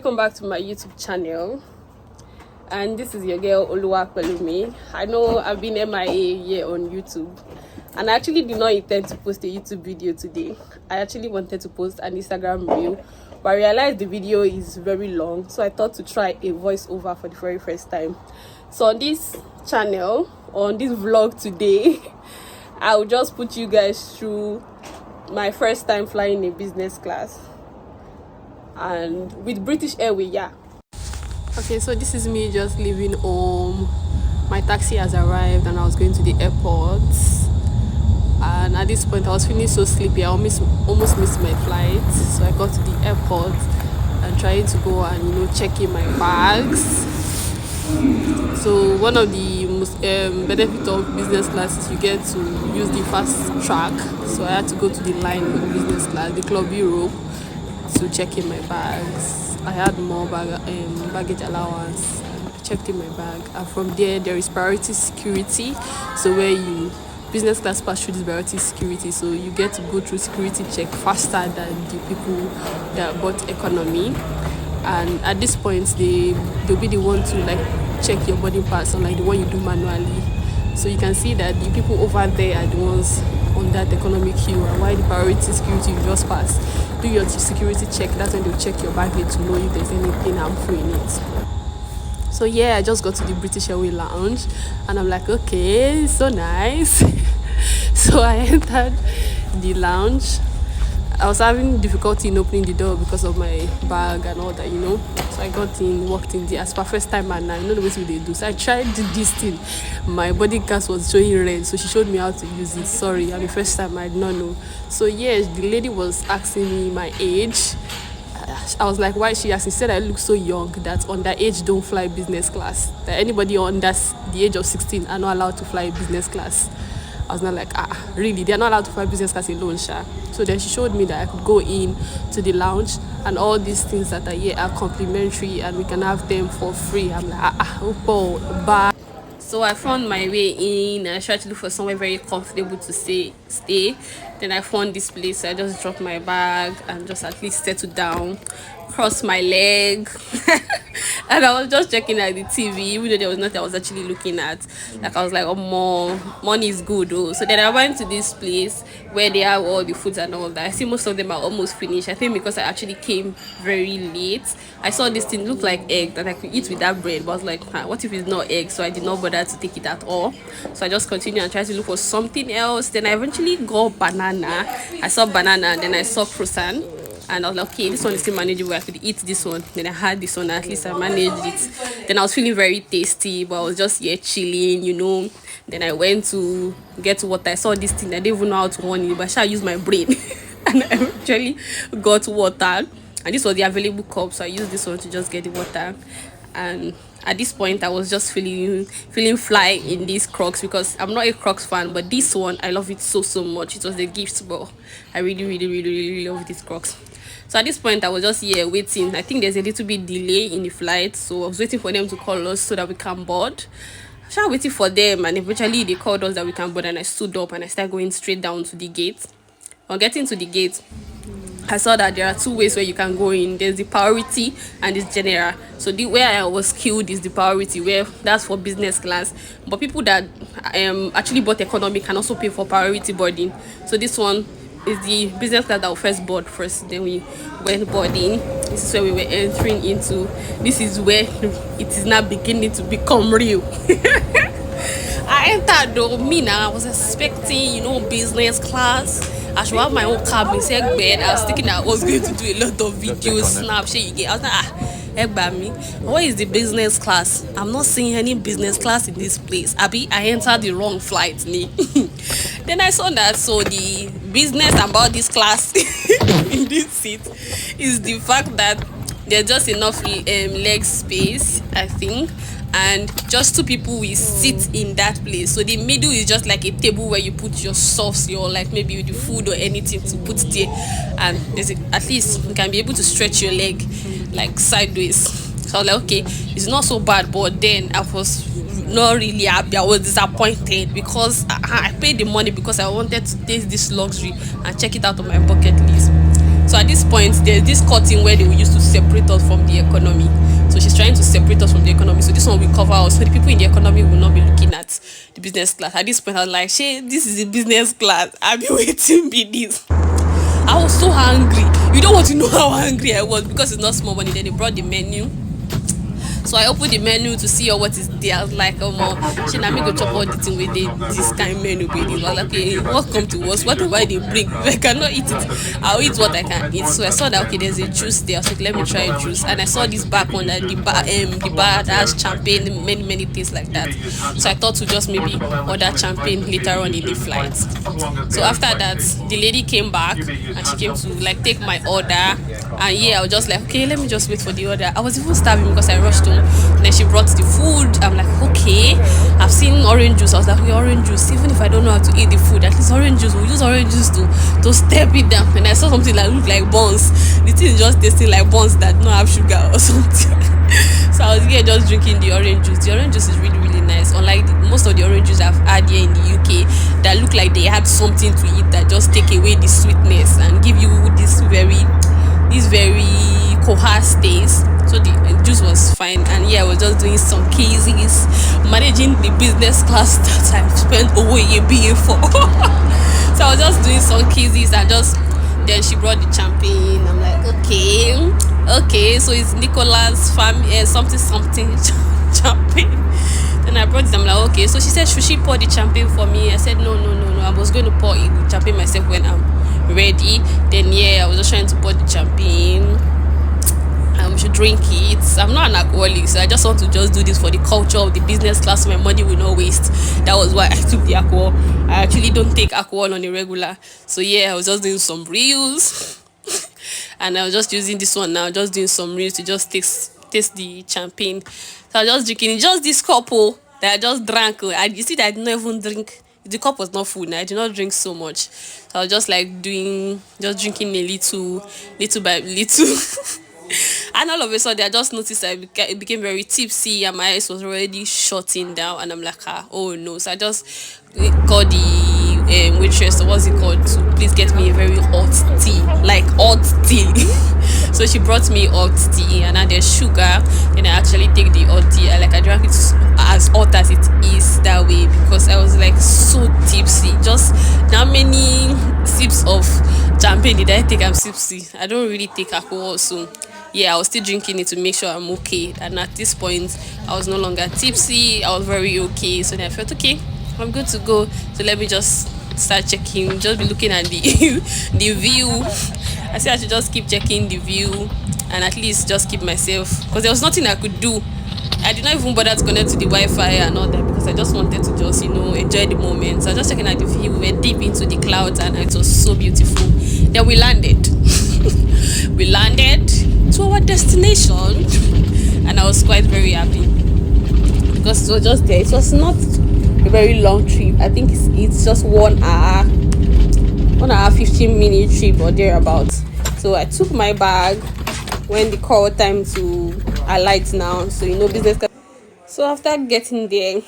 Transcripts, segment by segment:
welcome back to my YouTube channel, and this is your girl Oluwa Pelumi. I know I've been MIA here on YouTube, and I actually did not intend to post a YouTube video today. I actually wanted to post an Instagram reel, but I realized the video is very long, so I thought to try a voiceover for the very first time. So on this channel, on this vlog today, I'll just put you guys through my first time flying in business class, and with British Airways. Okay, so this is me just leaving home. My taxi has arrived and I was going to the airport, and at this point I was feeling so sleepy. I almost missed my flight, so I got to the airport and trying to go and check in my bags. So one of the most benefit of business class is you get to use the fast track. So I had to go to the line with business class, the Club Europe, to check in my bags. I had more baggage allowance. I checked in my bag, and from there is priority security. So where you business class pass through this priority security, so you get to go through security check faster than the people that bought economy. And at this point they'll be the one to check your boarding pass, or the one you do manually. So you can see that the people over there are the ones on that economic queue, and while the priority security you just pass, do your security check. That's when they'll check your baggage to know if there's anything harmful in it. So yeah, I just got to the British Airways lounge and I'm like, okay, so nice. So I entered the lounge. I was having difficulty in opening the door because of my bag and all that, So I got in, walked in there as per first time, and I know the way they do. So I tried this thing. My body cast was showing red, so she showed me how to use it. Sorry, the first time I did not know. So yes, the lady was asking me my age. I was like, why is she asking? She said I look so young that underage don't fly business class. That anybody under the age of 16 are not allowed to fly business class. I was not like, really? They're not allowed to fly business class alone, Sha. So then she showed me that I could go in to the lounge, and all these things that are here are complimentary and we can have them for free. I'm like, bye. So I found my way in and I tried to look for somewhere very comfortable to stay. Then I found this place, so I just dropped my bag and just at least settled down, crossed my leg. And I was just checking at the TV, even though there was nothing I was actually looking at. I was like, oh, more money is good. So then I went to this place where they have all the foods and all that. I see most of them are almost finished. I think because I actually came very late. I saw this thing look like egg that I could eat with that bread, but I was like, what if it's not egg? So I did not bother to take it at all. So I just continued and tried to look for something else. Then I eventually got banana. I saw banana, and then I saw croissant. And I was like, okay, this one is still manageable. I could eat this one. Then I had this one. At least I managed it. Then I was feeling very tasty, but I was just here chilling, Then I went to get water. I saw this thing. I didn't even know how to run it, but I should use my brain. And I actually got water. And this was the available cup, so I used this one to just get the water. And at this point, I was just feeling fly in these Crocs, because I'm not a Crocs fan, but this one, I love it so much. It was a gift, but I really love these Crocs. So at this point, I was just here waiting. I think there's a little bit delay in the flight, so I was waiting for them to call us so that we can board. I was waiting for them, and eventually they called us that we can board, and I stood up and I started going straight down to the gate. On getting to the gate, I saw that there are two ways where you can go in. There's the priority and this general. So the where I was queued is the priority, where that's for business class. But people that actually bought economy can also pay for priority boarding. So this one is the business class that will first board first. Then we went boarding. This is where we were entering into. This is where it is now beginning to become real. I entered though. I was expecting, business class. I should have my own cabin, bed. I was thinking I was going to do a lot of videos, Snapchat. I was like, what is the business class? I'm not seeing any business class in this place. I entered the wrong flight. Then I saw that. So the business about this class in this seat is the fact that there's just enough leg space, I think, and just two people will sit in that place. So the middle is just like a table where you put your sauce, your maybe the food or anything to put there, and at least you can be able to stretch your leg sideways. So I was like, okay, it's not so bad. But then I was not really happy. I was disappointed because I paid the money because I wanted to taste this luxury and check it out on my bucket list. So at this point, there's this curtain where they will use to separate us from the economy. So she's trying to separate us from the economy. So this one will cover us. So the people in the economy will not be looking at the business class. At this point, I was like, "Shey, this is a business class. I've been waiting be this." I was so hungry. You don't want to know how hungry I was because it's not small money. Then they brought the menu. So I opened the menu to see what is there. I was like, oh more, she na me go chop all the thing with this kind menu with it. I was like, okay, what come to us? Whatever they bring, if I cannot eat it, I'll eat what I can eat. So I saw that okay, there's a juice there. I was like, let me try juice. And I saw this back one that the bar that has champagne, many things like that. So I thought to just maybe order champagne later on in the flight. So after that, the lady came back and she came to like take my order. And yeah, I was just like, okay, let me just wait for the order. I was even starving because I rushed home. And then she brought the food. I'm like, okay, I've seen orange juice. I was like, okay, orange juice. Even if I don't know how to eat the food, at least orange juice. We'll use orange juice to step it down. And I saw something that looked like buns. The thing is just tasting like buns that don't have sugar or something. So I was here just drinking the orange juice. The orange juice is really nice. Unlike most of the orange juice I've had here in the UK that look like they had something to eat that just take away the sweetness and give you this very coarse taste. So the juice was fine, and yeah, I was just doing some cases, managing the business class that I spent over a year for. So I was just doing some cases and just then she brought the champagne. I'm like, okay, so it's Nicola's family something champagne. Then I brought it. I'm like, okay. So she said, should she pour the champagne for me? I said, no. I was going to pour the champagne myself when I'm ready. Then yeah, I was just trying to pour the champagne. We should drink it. I'm not an alcoholic, so I just want to just do this for the culture of the business class. So my money will not waste. That was why I took the alcohol. I actually don't take alcohol on a regular. So yeah, I was just doing some reels. And I was just using this one now, just doing some reels to just taste the champagne. So I was just drinking just this couple that I just drank. You see that I did not even drink. The cup was not full. I did not drink so much. So I was just like drinking a little by little. And all of a sudden, I just noticed that it became very tipsy and my eyes was already shutting down. And I'm like, oh no. So I just called the waitress, or what's it called, to please get me a very hot tea, like hot tea. So she brought me hot tea and added sugar. And I actually take the hot tea. I drank it as hot as it is that way because I was like so tipsy. Just how many sips of champagne did I take? I'm tipsy. I don't really take alcohol, so yeah, I was still drinking it to make sure I'm okay. And at this point, I was no longer tipsy. I was very okay. So then I felt okay, I'm good to go. So let me just start checking, just be looking at the the view. I said I should just keep checking the view and at least just keep myself, because there was nothing I could do. I did not even bother to connect to the Wi-Fi and all that because I just wanted to just, enjoy the moment. So I was just checking at the view. We were deep into the clouds and it was so beautiful. Then we landed. We landed to our destination and I was quite very happy because it was just there. It was not a very long trip. I think it's just 1 hour 15-minute trip or thereabouts. So I took my bag when the call time to alight now. So business class. So after getting there,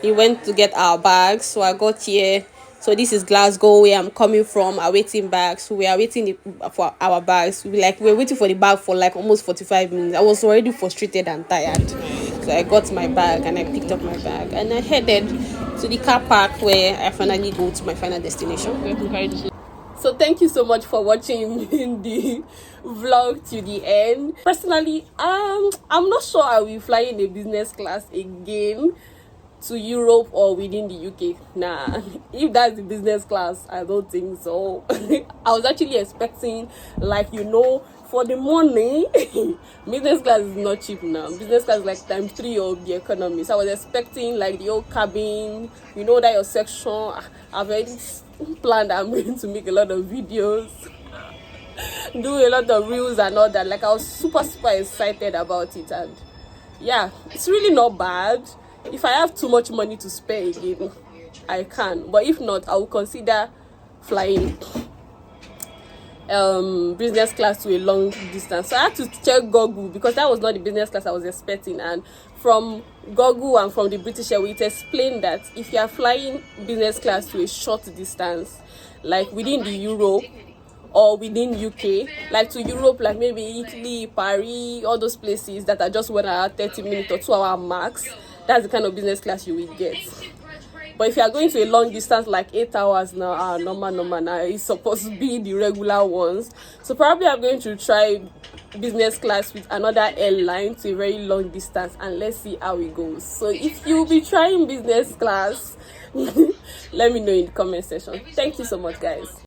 we went to get our bags. So I got here. So this is Glasgow, where I'm coming from, awaiting bags. So we are waiting for our bags. We're waiting for the bag for like almost 45 minutes. I was already frustrated and tired. So I got my bag and I picked up my bag and I headed to the car park where I finally go to my final destination. So thank you so much for watching the vlog to the end. Personally, I'm not sure I will fly in a business class again to Europe or within the UK. Nah, if that's the business class, I don't think so. I was actually expecting, for the money, business class is not cheap now. Business class is like ×3 of the economy. So I was expecting like the old cabin, that your section. I've already planned I'm going to make a lot of videos, do a lot of reels and all that. I was super excited about it, and yeah, it's really not bad. If I have too much money to spare again, I can. But if not, I will consider flying business class to a long distance. So I had to check Google because that was not the business class I was expecting. And from Google and from the British Airways, it explained that if you are flying business class to a short distance, like within the Europe or within UK, like to Europe, like maybe Italy, Paris, all those places that are just 1 hour, 30 minutes or 2 hour max. That's the kind of business class you will get. But if you are going to a long distance like 8 hours now, normal now, it's supposed to be the regular ones. So probably I'm going to try business class with another airline to a very long distance, and let's see how it goes. So if you'll be trying business class, let me know in the comment section. Thank you so much, guys.